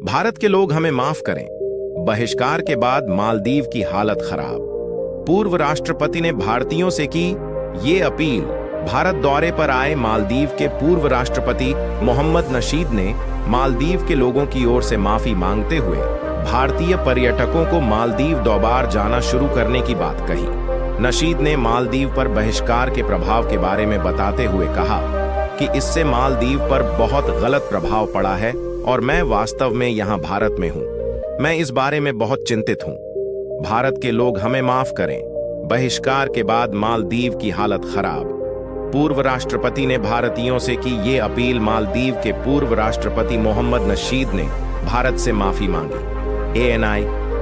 भारत के लोग हमें माफ करें। बहिष्कार के बाद मालदीव की हालत खराब। पूर्व राष्ट्रपति ने भारतीयों से की ये अपील। भारत दौरे पर आए मालदीव के पूर्व राष्ट्रपति मोहम्मद नशीद ने मालदीव के लोगों की ओर से माफी मांगते हुए भारतीय पर्यटकों को मालदीव दोबारा जाना शुरू करने की बात कही। नशीद ने मालदीव पर बहिष्कार के प्रभाव के बारे में बताते हुए कहा कि इससे मालदीव पर बहुत गलत प्रभाव पड़ा है और मैं वास्तव में यहाँ भारत में हूँ। मैं इस बारे में बहुत चिंतित हूँ। भारत के लोग हमें माफ करें। बहिष्कार के बाद मालदीव की हालत खराब। पूर्व राष्ट्रपति ने भारतीयों से की ये अपील। मालदीव के पूर्व राष्ट्रपति मोहम्मद नशीद ने भारत से माफी मांगी। ANI,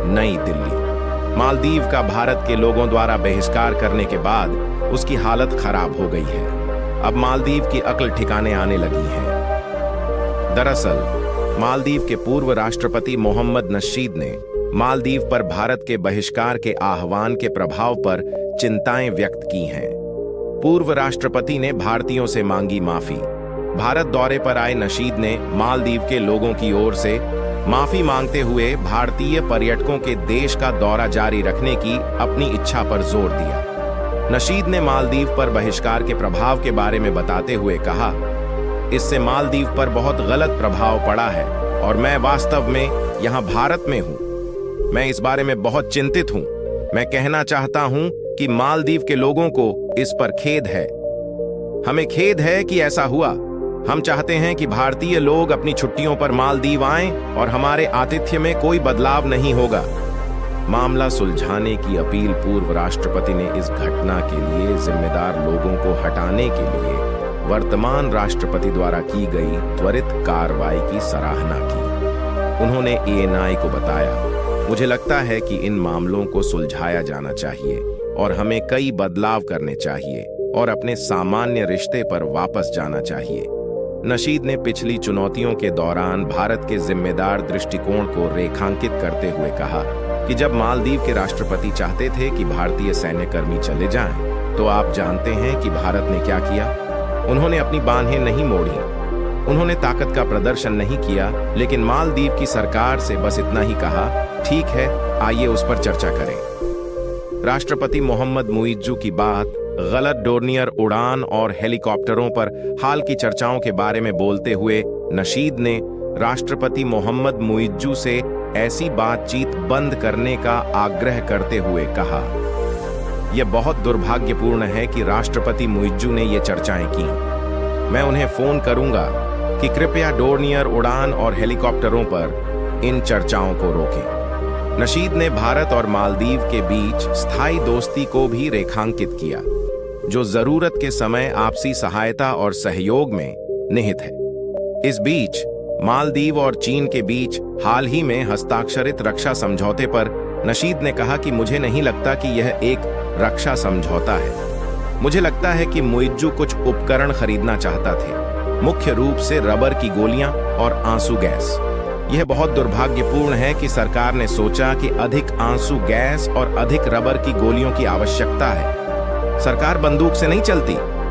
नई दिल्ली। मालदीव का भारत के लोगों द्वारा बहिष्कार करने के बाद उसकी हालत खराब हो गई है। अब मालदीव की अक्ल ठिकाने आने लगी है। दरअसल मालदीव के पूर्व राष्ट्रपति मोहम्मद नशीद ने मालदीव पर भारत के बहिष्कार के आह्वान के प्रभाव पर चिंताएं व्यक्त की हैं। पूर्व राष्ट्रपति ने भारतीयों से मांगी माफी। भारत दौरे पर आए नशीद ने मालदीव के लोगों की ओर से माफी मांगते हुए भारतीय पर्यटकों के देश का दौरा जारी रखने की अपनी इच्छा पर जोर दिया। नशीद ने मालदीव पर बहिष्कार के प्रभाव के बारे में बताते हुए कहा, इससे मालदीव पर बहुत गलत प्रभाव पड़ा है और मैं वास्तव में यहाँ भारत में हूँ। मैं इस बारे में बहुत चिंतित हूँ। मैं कहना चाहता हूँ कि मालदीव के लोगों को इस पर खेद है। हमें खेद है कि ऐसा हुआ। हम चाहते हैं कि भारतीय लोग अपनी छुट्टियों पर मालदीव आएं और हमारे आतिथ्य में कोई बदलाव नहीं होगा। मामला सुलझाने की अपील। पूर्व राष्ट्रपति ने इस घटना के लिए जिम्मेदार लोगों को हटाने के लिए वर्तमान राष्ट्रपति द्वारा की गई त्वरित कार्रवाई की सराहना की। उन्होंने ANI को बताया, मुझे लगता है कि इन मामलों को सुलझाया जाना चाहिए और हमें कई बदलाव करने चाहिए और अपने सामान्य रिश्ते पर वापस जाना चाहिए। नशीद ने पिछली चुनौतियों के दौरान भारत के जिम्मेदार दृष्टिकोण को रेखांकित करते हुए कहा कि जब मालदीव के राष्ट्रपति चाहते थे कि भारतीय सैन्यकर्मी चले जाएं, तो आप जानते हैं कि भारत ने क्या किया। उन्होंने अपनी बाहें नहीं मोड़ी। उन्होंने ताकत का प्रदर्शन नहीं किया, लेकिन मालदीव की सरकार से बस इतना ही कहा, ठीक है, आइए उस पर चर्चा करें। राष्ट्रपति मोहम्मद मुइज्जू की बात, गलत डोर्नियर उड़ान और हेलीकॉप्टरों पर हाल की चर्चाओं के बारे में बोलते हुए नशीद ने राष्ट्रपति मोहम्मद मुइज्जू से ऐसी बातचीत बंद करने का आग्रह करते हुए कहा, यह बहुत दुर्भाग्यपूर्ण है कि राष्ट्रपति मुइज्जू ने ये चर्चाएं की। मैं उन्हें फोन करूंगा कि कृपया डोर्नियर उड़ान और हेलीकॉप्टरों पर इन चर्चाओं को रोकें। नशीद ने भारत और मालदीव के बीच स्थायी दोस्ती को भी रेखांकित किया, जो जरूरत के समय आपसी सहायता और सहयोग में निहित है। इस बीच मालदीव और चीन के बीच हाल ही में हस्ताक्षरित रक्षा समझौते पर नशीद ने कहा कि मुझे नहीं लगता कि यह एक रक्षा समझौता है। मुझे लगता है कि मुइज्जू कुछ उपकरण खरीदना चाहता थे, मुख्य रूप से रबर की गोलियां और आंसू गैस। यह बहुत दुर्भाग्यपूर्ण है कि सरकार ने सोचा कि अधिक आंसू गैस और अधिक रबर की गोलियों की आवश्यकता है। सरकार बंदूक से नहीं चलती।